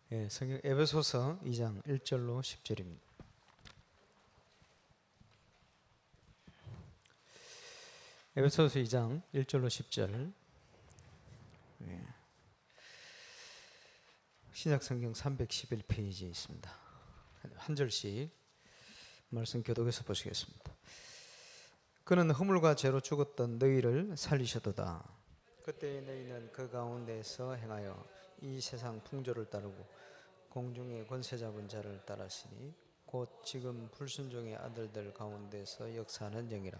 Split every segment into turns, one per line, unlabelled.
예, 성경 에베소서 2장 1절로 10절입니다. 에베소서 2장 1절로 10절. 예. 신약성경 311페이지에 있습니다. 한 절씩 말씀 교독해서 보시겠습니다. 그는 허물과 죄로 죽었던 너희를 살리셨도다. 그때 너희는 그 가운데서 행하여 이 세상 풍조를 따르고 공중의 권세 잡은 자를 따르시니 곧 지금 불순종의 아들들 가운데서 역사하는 영이라.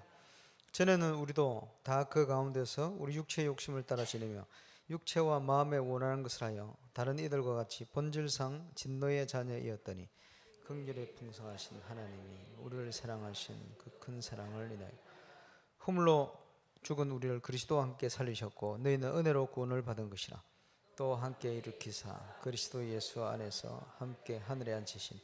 전에는 우리도 다 그 가운데서 우리 육체의 욕심을 따라 지내며 육체와 마음에 원하는 것을 하여 다른 이들과 같이 본질상 진노의 자녀이었더니 긍휼에 풍성하신 하나님이 우리를 사랑하신 그 큰 사랑을 인하여 허물로 죽은 우리를 그리스도와 함께 살리셨고 너희는 은혜로 구원을 받은 것이라. 또 함께 일으키사 그리스도 예수 안에서 함께 하늘에 앉히신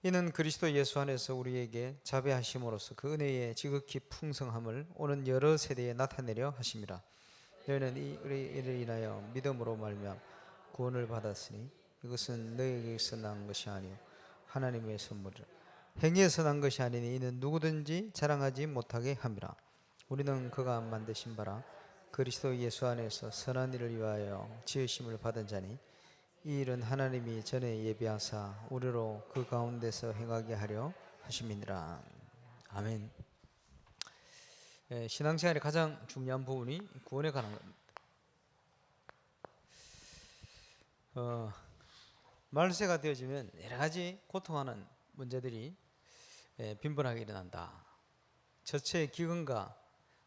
이는 그리스도 예수 안에서 우리에게 자비하심으로써 그 은혜의 지극히 풍성함을 오는 여러 세대에 나타내려 하심이라. 너희는 이를 인하여 믿음으로 말미암아 구원을 받았으니 이것은 너희에게서 난 것이 아니요 하나님의 선물이라. 행위에서 난 것이 아니니 이는 누구든지 자랑하지 못하게 함이라. 우리는 그가 만드신 바라 그리스도 예수 안에서 선한 일을 위하여 지으심을 받은 자니 이 일은 하나님이 전에 예비하사 우리로 그 가운데서 행하게 하려 하심이니라. 아멘. 신앙생활의 가장 중요한 부분이 구원에 관한 겁니다. 말세가 되어지면 여러 가지 고통하는 문제들이 빈번하게 일어난다. 저체의 기근과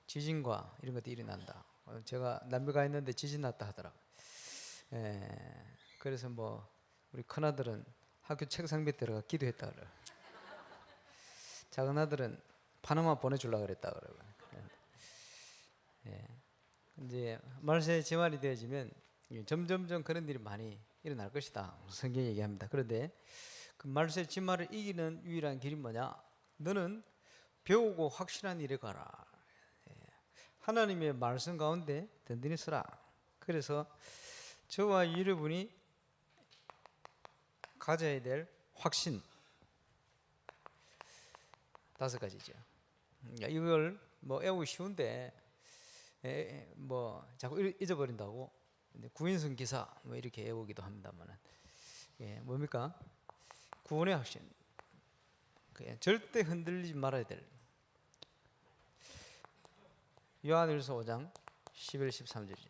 지진과 이런 것들이 일어난다. 제가 남미 가 있는데 지진 났다 하더라고요. 그래서 뭐 우리 큰아들은 학교 책상 밑에 들어가 기도했다 그래요. 작은 아들은 파나마 보내주려고 그랬다 그래요. 이제 말세 지말이 되어지면 점점점 그런 일이 많이 일어날 것이다. 성경이 얘기합니다. 그런데 그 말세 지말을 이기는 유일한 길이 뭐냐? 너는 배우고 확실한 일에 가라. 하나님의 말씀 가운데 든든히 서라. 그래서 저와 여러분이 가져야 될 확신 5가지죠. 이걸 뭐 외우기 쉬운데 뭐 자꾸 잊어버린다고 구인승 기사 뭐 이렇게 외우기도 합니다만은 뭡니까? 구원의 확신. 절대 흔들리지 말아야 될. 요한일서 5장 11, 13절이죠.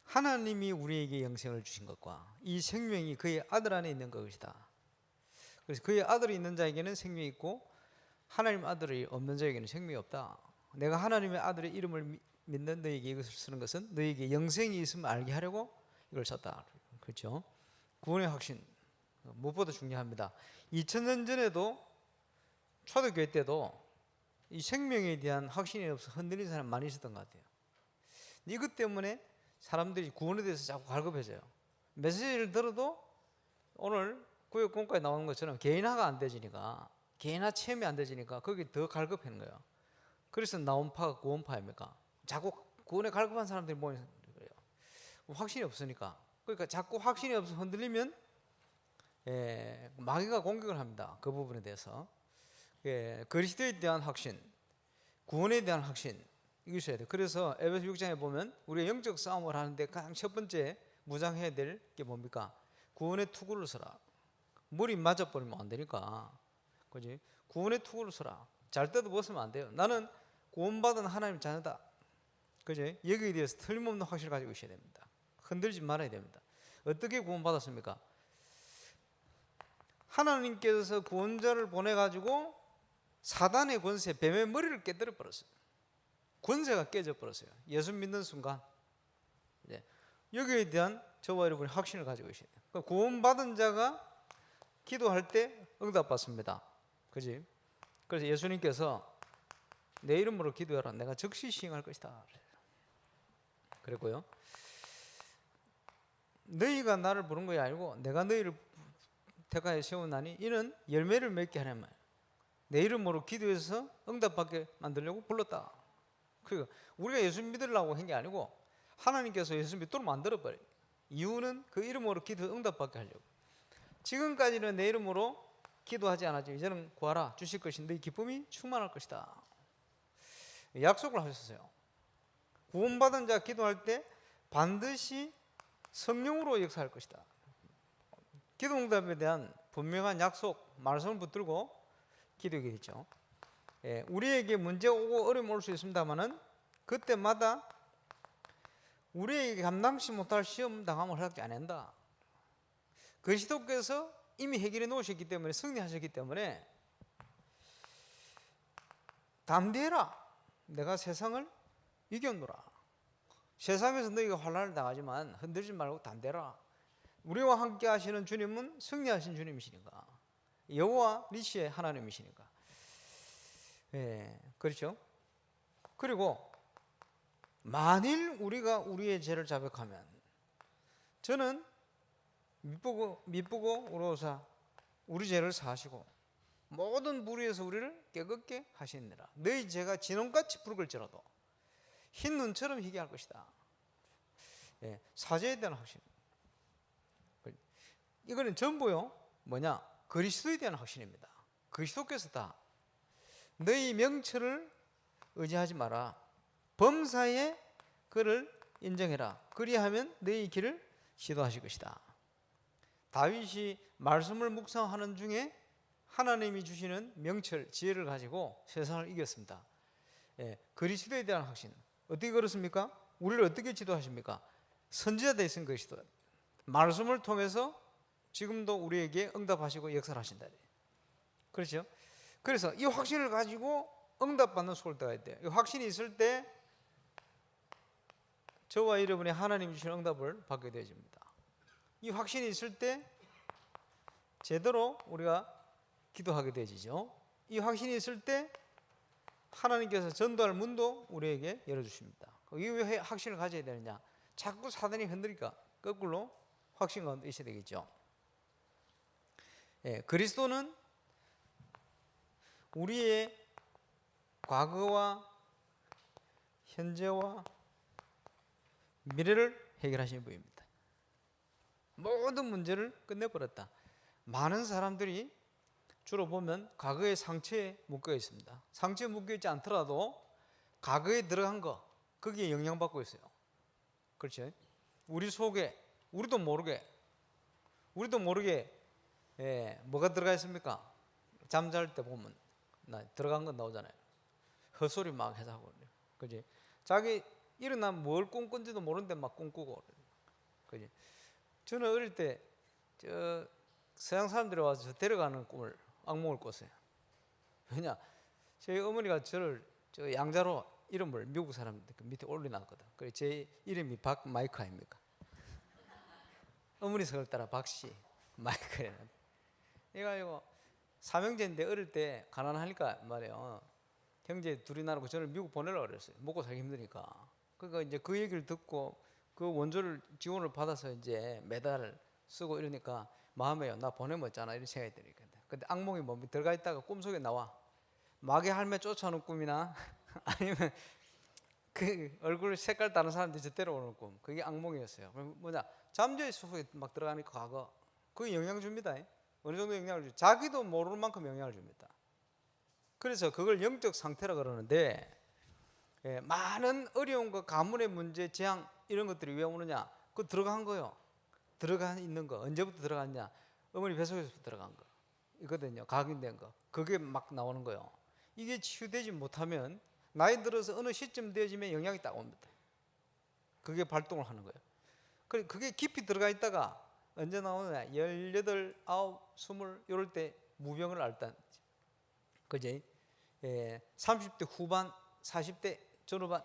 하나님이 우리에게 영생을 주신 것과 이 생명이 그의 아들 안에 있는 것이다. 그래서 그의 아들이 있는 자에게는 생명이 있고 하나님 아들이 없는 자에게는 생명이 없다. 내가 하나님의 아들의 이름을 믿는 너에게 이것을 쓰는 것은 너에게 영생이 있음을 알게 하려고 이걸 썼다. 그렇죠? 구원의 확신 무엇보다 중요합니다. 2000년 전에도 초대교회 때도 이 생명에 대한 확신이 없어 흔들리는 사람 많이 있었던 것 같아요. 이것 때문에 사람들이 구원에 대해서 자꾸 갈급해져요. 메시지를 들어도 오늘 구역공과에 나오는 것처럼 개인화가 안 되지니까, 개인화 체험이 안 되지니까 거기 더 갈급한 거예요. 그래서 나온파가 구원파입니까? 자꾸 구원에 갈급한 사람들이 모이는 거예요. 확신이 없으니까. 그러니까 자꾸 확신이 없어 흔들리면 마귀가 공격을 합니다. 그 부분에 대해서. 그리스도에 대한 확신, 구원에 대한 확신 이거 있어야 돼요. 그래서 에베소 6장에 보면 우리가 영적 싸움을 하는데 가장 첫 번째 무장해야 될 게 뭡니까? 구원의 투구를 서라. 머리 맞아버리면 안 되니까, 그지? 구원의 투구를 서라. 잘 때도 벗으면 안 돼요. 나는 구원받은 하나님 자녀다, 그지? 여기에 대해서 틀림없는 확신을 가지고 있어야 됩니다. 흔들지 말아야 됩니다. 어떻게 구원받았습니까? 하나님께서 구원자를 보내가지고 사단의 권세, 뱀의 머리를 깨뜨려 버렸어요. 권세가 깨져 버렸어요. 예수 믿는 순간. 여기에 대한 저와 여러분이 확신을 가지고 계셔야 돼요. 구원받은 자가 기도할 때 응답받습니다. 그지? 그래서 예수님께서 내 이름으로 기도해라. 내가 즉시 시행할 것이다. 그랬고요. 너희가 나를 부른 것이 아니고 내가 너희를 택하여 세우나니 이는 열매를 맺게 하는 말. 내 이름으로 기도해서 응답받게 만들려고 불렀다. 그러니까 우리가 예수 믿으려고 한 게 아니고 하나님께서 예수 믿도록 만들어버려요. 이유는 그 이름으로 기도 응답받게 하려고. 지금까지는 내 이름으로 기도하지 않았죠. 이제는 구하라 주실 것인데 기쁨이 충만할 것이다. 약속을 하셨어요. 구원받은 자 기도할 때 반드시 성령으로 역사할 것이다. 기도 응답에 대한 분명한 약속, 말씀을 붙들고 기도하겠죠. 우리에게 문제 오고 어려움 올 수 있습니다만은 그때마다 우리에게 감당치 못할 시험 당함을 허락지 않는다. 그리스도께서 이미 해결해 놓으셨기 때문에, 승리하셨기 때문에 담대해라. 내가 세상을 이겼노라. 세상에서 너희가 환난을 당하지만 흔들지 말고 담대라. 우리와 함께 하시는 주님은 승리하신 주님이시니까, 여호와 니시의 하나님이시니까. 그렇죠. 그리고 만일 우리가 우리의 죄를 자백하면 저는 미쁘고 우로사 우리 죄를 사하시고 모든 불의에서 우리를 깨끗게 하시느니라. 너희 죄가 진홍같이 붉을지라도 흰 눈처럼 희게 할 것이다. 사죄에 대한 확신. 이거는 전부요 뭐냐? 그리스도에 대한 확신입니다. 그리스도께서 다 너희 명철을 의지하지 마라. 범사에 그를 인정해라. 그리하면 너희 길을 시도하실 것이다. 다윗이 말씀을 묵상하는 중에 하나님이 주시는 명철, 지혜를 가지고 세상을 이겼습니다. 그리스도에 대한 확신. 어떻게 그렇습니까? 우리를 어떻게 지도하십니까? 선지자 되신 그리스도. 말씀을 통해서 지금도 우리에게 응답하시고 역사를 하신다. 그렇죠? 그래서 이 확신을 가지고 응답받는 속을 돼야 돼요. 이 확신이 있을 때 저와 여러분이 하나님이 주신 응답을 받게 되어집니다. 이 확신이 있을 때 제대로 우리가 기도하게 되지죠. 이 확신이 있을 때 하나님께서 전도할 문도 우리에게 열어주십니다. 이게 왜 확신을 가져야 되느냐? 자꾸 사단이 흔들니까 거꾸로 확신 가운데 있어야 되겠죠. 그리스도는 우리의 과거와 현재와 미래를 해결하시는 분입니다. 모든 문제를 끝내버렸다. 많은 사람들이 주로 보면 과거의 상처에 묶여 있습니다. 상처에 묶여 있지 않더라도 과거에 들어간 거, 거기에 영향받고 있어요. 그렇죠? 우리 속에 우리도 모르게 뭐가 들어가 있습니까? 잠잘 때 보면 들어간 건 나오잖아요. 헛소리 막 해서 하고, 그지? 자기 일어나면 뭘 꿈꾼지도 모르는데 막 꿈꾸고, 그지? 저는 어릴 때 저 서양 사람들이 와서 저 데려가는 꿈을 악몽을 꿨어요. 왜냐? 저희 어머니가 저를 저 양자로 이름을 미국 사람들 밑에 올려놨거든. 그래 제 이름이 박마이크 아닙니까? 어머니 성을 따라 박씨 마이크래. 내가 이거 삼형제인데 어릴 때 가난하니까 말이에요. 형제 둘이 나누고 저를 미국 보내려고 그랬어요. 먹고 살기 힘드니까. 그러니까 이제 그 얘기를 듣고 그 원조를 지원을 받아서 이제 매달 쓰고 이러니까 마음에요. 나 보내면 어쩌나 이런 생각이 드니까. 근데 악몽이 뭐 들어가 있다가 꿈속에 나와. 마귀 할매 쫓아오는 꿈이나 아니면 그 얼굴 색깔 다른 사람들이 저 때려오는 꿈. 그게 악몽이었어요. 뭐냐? 잠재의 속에 막 들어가니까 과거. 그게 영향 줍니다. 어느 정도 영향을 줍니다. 자기도 모르는 만큼 영향을 줍니다. 그래서 그걸 영적 상태라 그러는데, 많은 어려운 거, 가문의 문제, 재앙 이런 것들이 왜 오느냐? 그거 들어간 거요. 들어가 있는 거. 언제부터 들어갔냐? 어머니 뱃속에서부터 들어간 거 이거든요. 각인된 거. 그게 막 나오는 거요. 이게 치유되지 못하면 나이 들어서 어느 시점 되어지면 영향이 딱 옵니다. 그게 발동을 하는 거예요. 그게 깊이 들어가 있다가 언제 나오느냐? 18, 9, 20 이럴 때 무병을 앓다. 그지? 30대 후반, 40대 전후반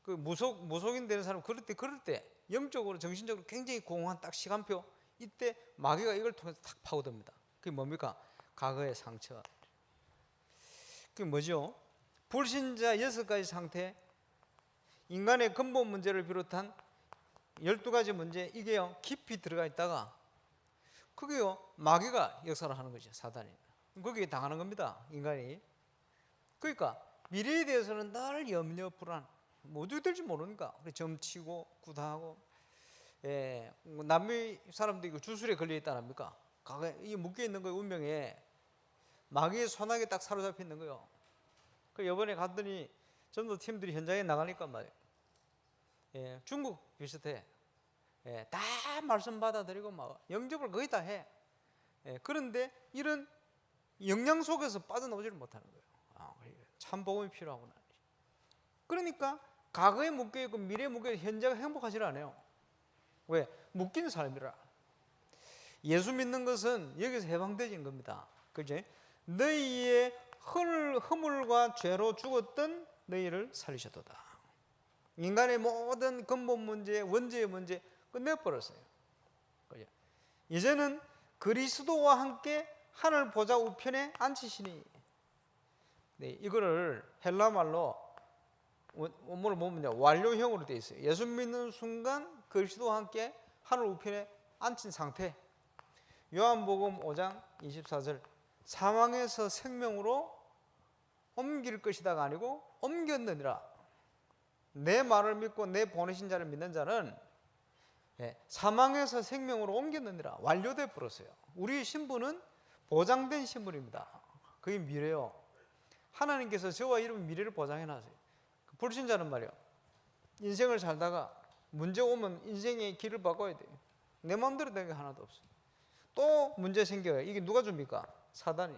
그 무속인 되는 사람 그럴 때 영적으로 정신적으로 굉장히 공허한 딱 시간표, 이때 마귀가 이걸 통해서 탁 파고듭니다. 그게 뭡니까? 과거의 상처. 그게 뭐죠? 불신자 6가지 상태, 인간의 근본 문제를 비롯한 12가지 문제, 이게요 깊이 들어가 있다가 그게요 마귀가 역사를 하는 거죠. 사단이. 거기에 당하는 겁니다. 인간이. 그러니까 미래에 대해서는 늘 염려 불안, 뭐 어떻게 될지 모르니까 점치고 구다하고 남미 사람도 이거 주술에 걸려 있다 합니까? 이 묶여 있는 거 운명에 마귀의 손아귀에 딱 사로잡혀 있는 거요. 그 이번에 갔더니 전도 팀들이 현장에 나가니까 말이에요. 중국 비슷해. 다 말씀 받아들이고 막 영접을 거의 다 해. 그런데 이런 영향 속에서 빠져나오지를 못하는 거예요. 참 복음이 필요하구나. 그러니까 과거에 묶여있고 미래에 묶여있고 현재가 행복하지 않아요. 왜? 묶인 삶이라. 예수 믿는 것은 여기서 해방되진 겁니다. 그죠? 너희의 허물과 죄로 죽었던 너희를 살리셨도다. 인간의 모든 근본 문제, 원죄의 문제 끝내버렸어요. 그죠? 이제는 그리스도와 함께 하늘 보좌 우편에 앉히시니. 이거를 헬라 말로 원문을 보면 완료형으로 되어 있어요. 예수 믿는 순간 그리스도와 함께 하늘 우편에 앉힌 상태. 요한복음 5장 24절 사망에서 생명으로 옮길 것이다가 아니고 옮겼느니라. 내 말을 믿고 내 보내신 자를 믿는 자는 사망에서 생명으로 옮겼느니라. 완료돼 버렸어요. 우리의 신분은 보장된 신분입니다. 그게 미래요. 하나님께서 저와 여러분 미래를 보장해 놨어요. 불신자는 말이요, 인생을 살다가 문제 오면 인생의 길을 바꿔야 돼요. 내 마음대로 되는 게 하나도 없어요. 또 문제 생겨요. 이게 누가 줍니까? 사단이.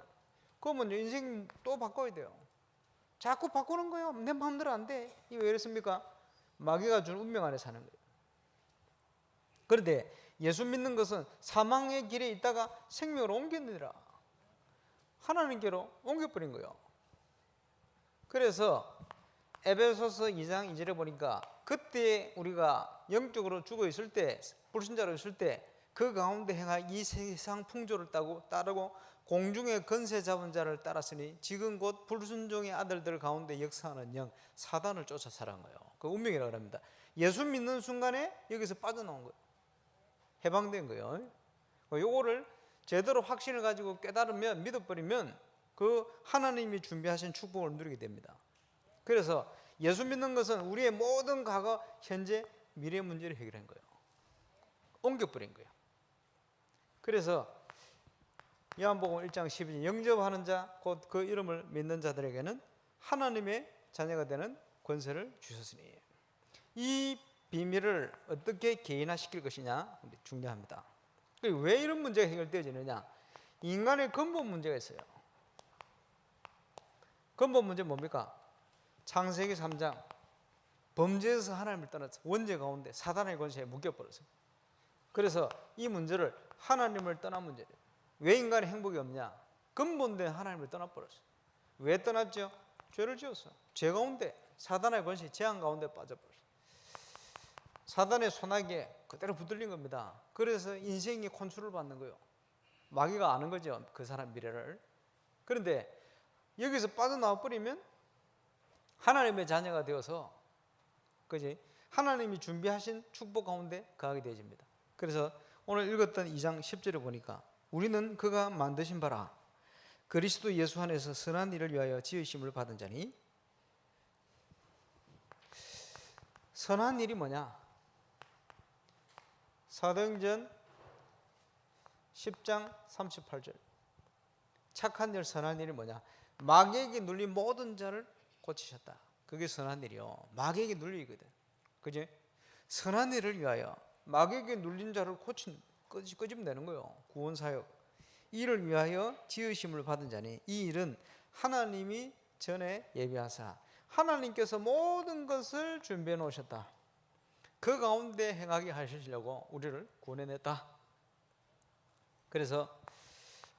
그러면 인생 또 바꿔야 돼요. 자꾸 바꾸는 거예요. 내 마음대로 안 돼. 이게 왜 이렇습니까? 마귀가 준 운명 안에 사는 거예요. 그런데 예수 믿는 것은 사망의 길에 있다가 생명으로 옮겼느니라. 하나님께로 옮겨버린 거예요. 그래서 에베소서 2장 2절에 보니까 그때 우리가 영적으로 죽어 있을 때, 불신자로 있을 때 그 가운데 행하 이 세상 풍조를 따르고 공중의 건세 잡은 자를 따랐으니 지금 곧 불순종의 아들들 가운데 역사하는 영 사단을 쫓아 살아간 거예요. 그 운명이라고 합니다. 예수 믿는 순간에 여기서 빠져나온 거예요. 해방된 거예요. 요거를 제대로 확신을 가지고 깨달으면, 믿어버리면 그 하나님이 준비하신 축복을 누리게 됩니다. 그래서 예수 믿는 것은 우리의 모든 과거, 현재, 미래 문제를 해결한 거예요. 옮겨버린 거예요. 그래서 요한복음 1장 12절 영접하는 자, 곧 그 이름을 믿는 자들에게는 하나님의 자녀가 되는 권세를 주셨으니. 이 비밀을 어떻게 개인화시킬 것이냐 중요합니다. 왜 이런 문제가 해결되어지느냐? 인간의 근본 문제가 있어요. 근본 문제 뭡니까? 창세기 3장 범죄에서 하나님을 떠났어. 원죄 가운데 사단의 권세에 묶여버렸어요. 그래서 이 문제를 하나님을 떠난 문제예요. 왜 인간의 행복이 없냐? 근본된 하나님을 떠나버렸어요. 왜 떠났죠? 죄를 지었어. 죄 가운데 사단의 권세, 재앙 가운데 빠져버렸어요. 사단의 손아귀에 그대로 붙들린 겁니다. 그래서 인생이 컨트롤 받는 거예요. 마귀가 아는 거죠, 그 사람 미래를. 그런데 여기서 빠져나와 버리면 하나님의 자녀가 되어서, 그지? 하나님이 준비하신 축복 가운데 거하게 되어집니다. 그래서 오늘 읽었던 2장 10절에 보니까 우리는 그가 만드신 바라 그리스도 예수 안에서 선한 일을 위하여 지으심을 받은 자니. 선한 일이 뭐냐? 사도행전 10장 38절 착한 일, 선한 일이 뭐냐? 마귀에게 눌린 모든 자를 고치셨다. 그게 선한 일이요. 마귀에게 눌리거든. 그지? 선한 일을 위하여 마귀에게 눌린 자를 끄집으면 되는 거예요. 구원사역. 이를 위하여 지으심을 받은 자니 이 일은 하나님이 전에 예비하사 하나님께서 모든 것을 준비해 놓으셨다. 그 가운데 행하게 하시려고 우리를 구원해냈다. 그래서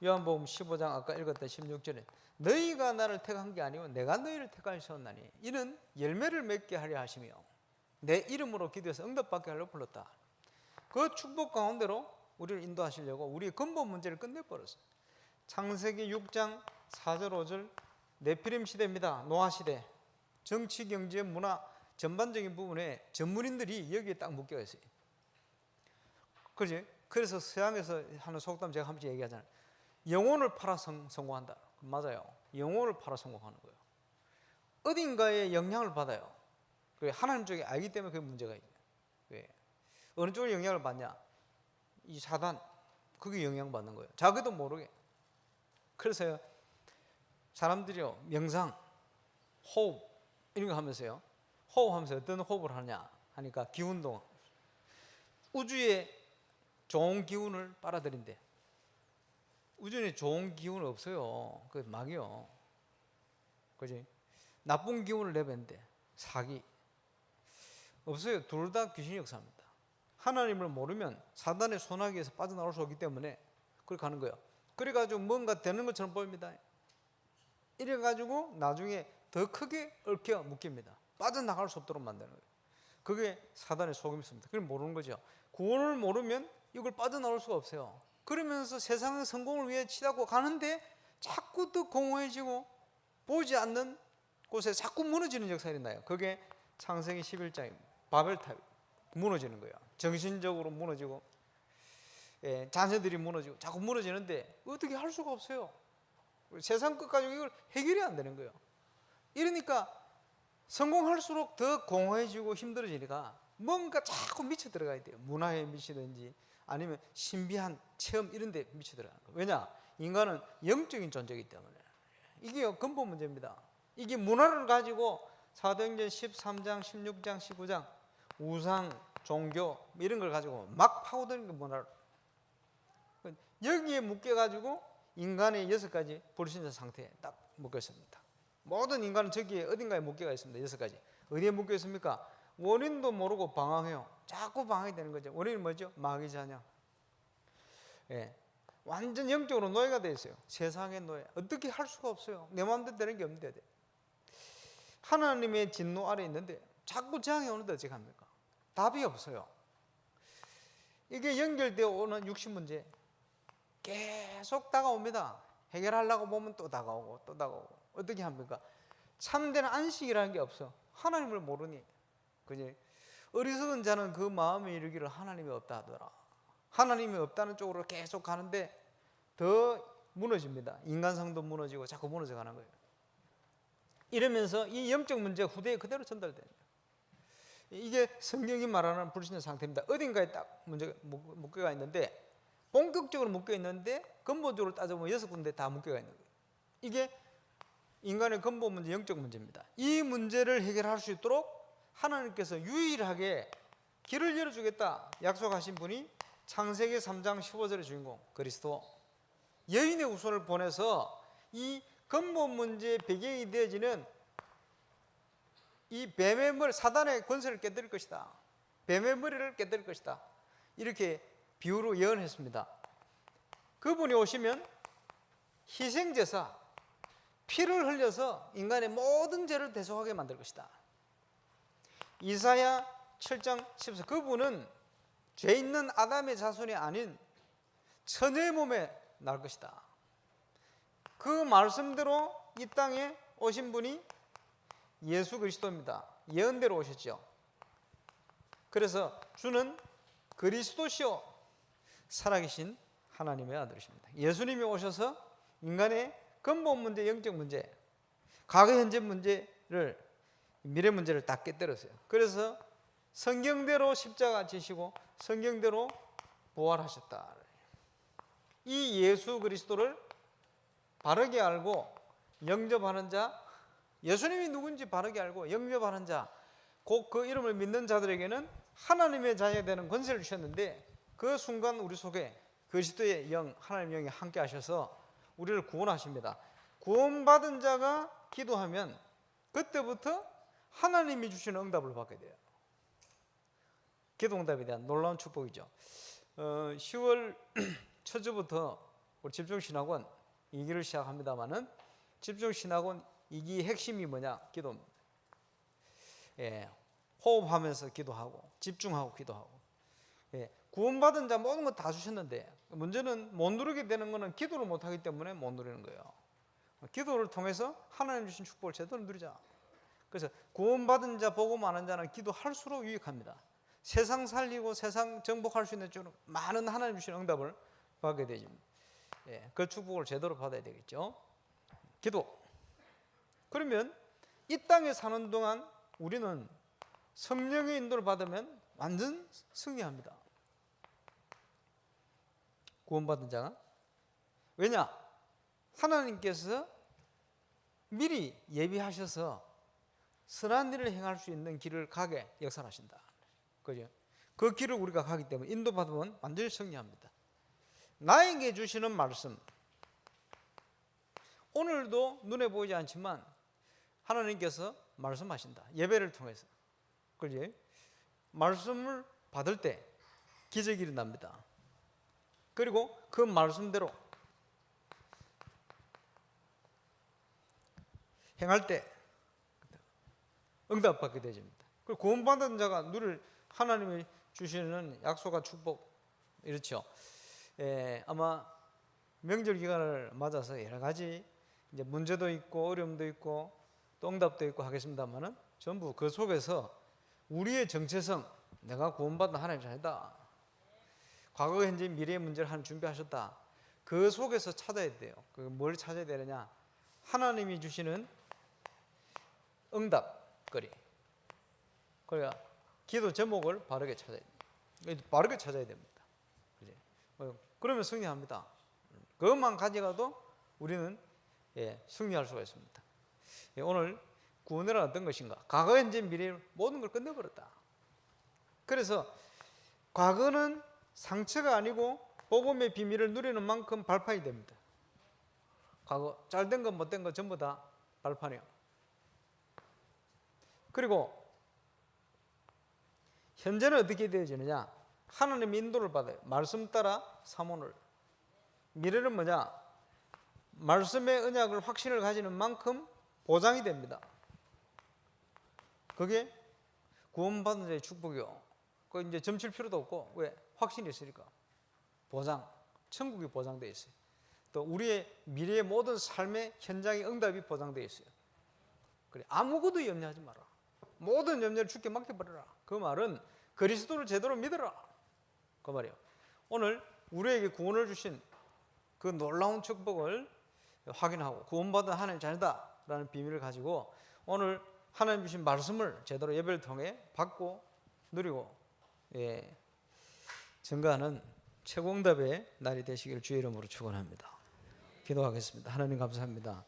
요한복음 15장 아까 읽었던 16절에 너희가 나를 택한 게 아니고 내가 너희를 택하셨나니 이는 열매를 맺게 하려 하시며 내 이름으로 기도해서 응답받게 하려고 불렀다. 그 축복 가운데로 우리를 인도하시려고 우리의 근본 문제를 끝내버렸어요. 창세기 6장 4절 5절 네피림 시대입니다. 노아 시대. 정치, 경제, 문화 전반적인 부분에 전문인들이 여기에 딱 묶여 있어요. 그렇지? 그래서 서양에서 하는 속담 제가 한 번씩 얘기하잖아요. 영혼을 팔아 성공한다. 맞아요. 영혼을 팔아 성공하는 거예요. 어딘가에 영향을 받아요. 하나님 쪽에 알기 때문에 그게 문제가 있어요. 왜? 어느 쪽으로 영향을 받냐? 이 사단, 그게 영향받는 거예요. 자기도 모르게. 그래서요, 사람들이요, 명상, 호흡 이런 거 하면서요, 호흡하면서 어떤 호흡을 하냐 하니까 기운동, 우주에 좋은 기운을 빨아들인대. 우주에 좋은 기운 없어요. 그 막이요. 그지? 나쁜 기운을 내뱉는데 사기 없어요. 둘 다 귀신이 역사합니다. 하나님을 모르면 사단의 소나기에서 빠져나올 수 없기 때문에 그렇게 가는 거예요. 그래가지고 뭔가 되는 것처럼 보입니다. 이래가지고 나중에 더 크게 얽혀 묶입니다. 빠져나갈 수 없도록 만드는 거예요. 그게 사단의 속임수입니다. 그걸 모르는 거죠. 구원을 모르면 이걸 빠져나올 수가 없어요. 그러면서 세상의 성공을 위해 치닫고 가는데 자꾸 더 공허해지고 보지 않는 곳에 자꾸 무너지는 역사가 일어나요. 그게 창세기 11장입니다. 바벨탑 무너지는 거예요. 정신적으로 무너지고, 자녀들이 무너지고 자꾸 무너지는데 어떻게 할 수가 없어요. 세상 끝 가지고 이걸 해결이 안 되는 거예요. 이러니까 성공할수록 더 공허해지고 힘들어지니까 뭔가 자꾸 미쳐 들어가야 돼요. 문화에 미치든지 아니면 신비한 체험 이런 데 미쳐 들어가는 거예요. 왜냐? 인간은 영적인 존재이기 때문에. 이게 근본 문제입니다. 이게 문화를 가지고 사도행전 13장, 16장, 19장 우상, 종교 이런 걸 가지고 막 파고드는 게 문화를. 여기에 묶여가지고 인간의 6가지 불신자 상태에 딱 묶여 있습니다. 모든 인간은 저기에 어딘가에 묶여가 있습니다. 6가지. 어디에 묶여 있습니까? 원인도 모르고 방황해요. 자꾸 방황이 되는 거죠. 원인은 뭐죠? 마귀 자녀. 완전 영적으로 노예가 되어 있어요. 세상의 노예. 어떻게 할 수가 없어요. 내 마음대로 되는 게 없는데. 하나님의 진노 아래 있는데 자꾸 재앙이 오는데 어떻게 합니까? 답이 없어요. 이게 연결되어 오는 육신 문제 계속 다가옵니다. 해결하려고 보면 또 다가오고 또 다가오고. 어떻게 합니까? 참된 안식이라는 게 없어. 하나님을 모르니. 그지? 어리석은 자는 그 마음에 이르기를 하나님이 없다 하더라. 하나님이 없다는 쪽으로 계속 가는데 더 무너집니다. 인간성도 무너지고 자꾸 무너져 가는 거예요. 이러면서 이 영적 문제가 후대에 그대로 전달됩니다. 이게 성경이 말하는 불신자 상태입니다. 어딘가에 딱 문제가 묶여가 있는데 본격적으로 묶여 있는데 근본적으로 따져보면 6군데 다 묶여가 있는 거예요. 이게 인간의 근본 문제, 영적 문제입니다. 이 문제를 해결할 수 있도록 하나님께서 유일하게 길을 열어주겠다 약속하신 분이 창세기 3장 15절의 주인공 그리스도, 여인의 후손을 보내서 이 근본 문제의 배경이 되어지는 이 뱀의 머리, 사단의 권세를 깨뜨릴 것이다. 뱀의 머리를 깨뜨릴 것이다. 이렇게 비유로 예언했습니다. 그분이 오시면 희생제사, 피를 흘려서 인간의 모든 죄를 대속하게 만들 것이다. 이사야 7장 14, 그분은 죄 있는 아담의 자손이 아닌 처녀의 몸에 날 것이다. 그 말씀대로 이 땅에 오신 분이 예수 그리스도입니다. 예언대로 오셨죠. 그래서 주는 그리스도시요 살아계신 하나님의 아들이십니다. 예수님이 오셔서 인간의 근본 문제, 영적 문제, 과거 현재 문제를, 미래 문제를 다 깨뜨렸어요. 그래서 성경대로 십자가 지시고 성경대로 부활하셨다. 이 예수 그리스도를 바르게 알고 영접하는 자, 예수님이 누군지 바르게 알고 영접하는 자, 곧 그 이름을 믿는 자들에게는 하나님의 자녀가 되는 권세를 주셨는데 그 순간 우리 속에 그리스도의 영, 하나님의 영이 함께 하셔서 우리를 구원하십니다. 구원받은 자가 기도하면 그때부터 하나님이 주시는 응답을 받게 돼요. 기도 응답에 대한 놀라운 축복이죠. 10월 첫 주부터 우리 집중신학원 2기를 시작합니다마는 집중신학원 2기 핵심이 뭐냐? 기도입니다. 호흡하면서 기도하고 집중하고 기도하고. 구원받은 자 모든 거 다 주셨는데 문제는 못 누리게 되는 거는 기도를 못하기 때문에 못 누리는 거예요. 기도를 통해서 하나님 주신 축복을 제대로 누리자. 그래서 구원받은 자, 복음 아는 자는 기도할수록 유익합니다. 세상 살리고 세상 정복할 수 있는 쪽으로 많은 하나님 주신 응답을 받게 되죠. 그 축복을 제대로 받아야 되겠죠. 기도. 그러면 이 땅에 사는 동안 우리는 성령의 인도를 받으면 완전 승리합니다. 구원받은 자가. 왜냐? 하나님께서 미리 예비하셔서 선한 일을 행할 수 있는 길을 가게 역사하신다. 그죠? 그 길을 우리가 가기 때문에 인도받으면 완전히 승리합니다. 나에게 주시는 말씀, 오늘도 눈에 보이지 않지만 하나님께서 말씀하신다. 예배를 통해서. 그지? 말씀을 받을 때 기적이 일어납니다. 그리고 그 말씀대로 행할 때 응답받게 되집니다. 그리고 구원받은 자가 누릴 하나님이 주시는 약속과 축복, 이렇죠. 아마 명절 기간을 맞아서 여러 가지 이제 문제도 있고 어려움도 있고 또 응답도 있고 하겠습니다만은 전부 그 속에서 우리의 정체성, 내가 구원받은 하나님의 자녀다, 과거, 현재, 미래의 문제를 하나님 준비하셨다, 그 속에서 찾아야 돼요. 그 뭘 찾아야 되느냐? 하나님이 주시는 응답거리. 그러니까 기도 제목을 바르게 찾아야 됩니다. 바르게 찾아야 됩니다. 그러면 승리합니다. 그것만 가져가도 우리는 승리할 수가 있습니다. 오늘 구원이란 어떤 것인가? 과거, 현재, 미래 모든 걸 끝내버렸다. 그래서 과거는 상처가 아니고 복음의 비밀을 누리는 만큼 발판이 됩니다. 과거 잘된 것 못된 것 전부 다 발판이에요. 그리고 현재는 어떻게 되어지느냐? 하나님의 인도를 받아요. 말씀 따라 사모를. 미래는 뭐냐? 말씀의 언약을 확신을 가지는 만큼 보장이 됩니다. 그게 구원받은 자의 축복이요. 그 이제 점칠 필요도 없고, 왜? 확신이 있으니까. 보장, 천국이 보장되어 있어요. 또 우리의 미래의 모든 삶의 현장의 응답이 보장되어 있어요. 그래, 아무것도 염려하지 마라. 모든 염려를 주께 맡겨버려라. 그 말은 그리스도를 제대로 믿어라. 그 말이에요. 오늘 우리에게 구원을 주신 그 놀라운 축복을 확인하고 구원받은 하나님의 자녀다라는 비밀을 가지고 오늘 하나님 주신 말씀을 제대로 예배를 통해 받고 누리고 증거하는 최고응답의 날이 되시기를 주의 이름으로 축원합니다. 기도하겠습니다. 하나님 감사합니다.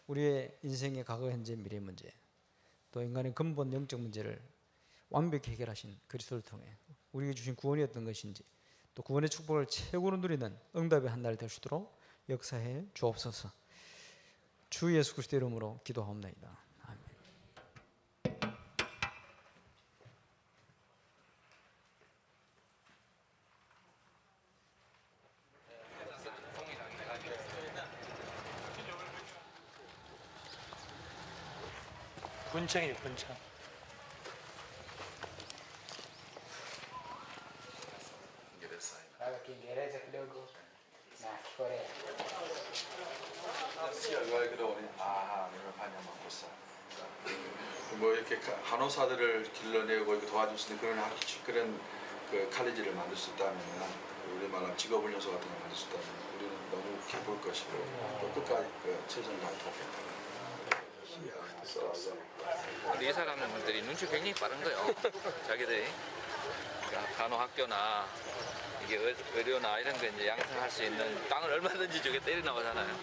우리의 인생의 과거, 현재, 미래 문제, 또 인간의 근본 영적 문제를 완벽히 해결하신 그리스도를 통해 우리에게 주신 구원이 어떤 것인지, 또 구원의 축복을 최고로 누리는 응답의 한 날 될 수 있도록 역사해 주옵소서. 주 예수 그리스도 이름으로 기도하옵나이다. 아멘.
분청이에요, 분청.
Fala Kiingereza kidogo na Korea.
뭐 이렇게 간호사들을 길러내고 이렇게 도와줄 수 있는 그런 그 칼리지를 만들 수 있다면, 우리 말하면 직업훈련소 같은 걸 만들 수 있다면 우리는 너무 기쁠 것이고 또 끝까지 그 최선을 다해 돕겠다.
근데 이 사람들이 눈치 굉장히 빠른 거예요. 자기들이 간호학교나 이게 의료나 이런 거 이제 양성할 수 있는 땅을 얼마든지 주게 때려 나오잖아요.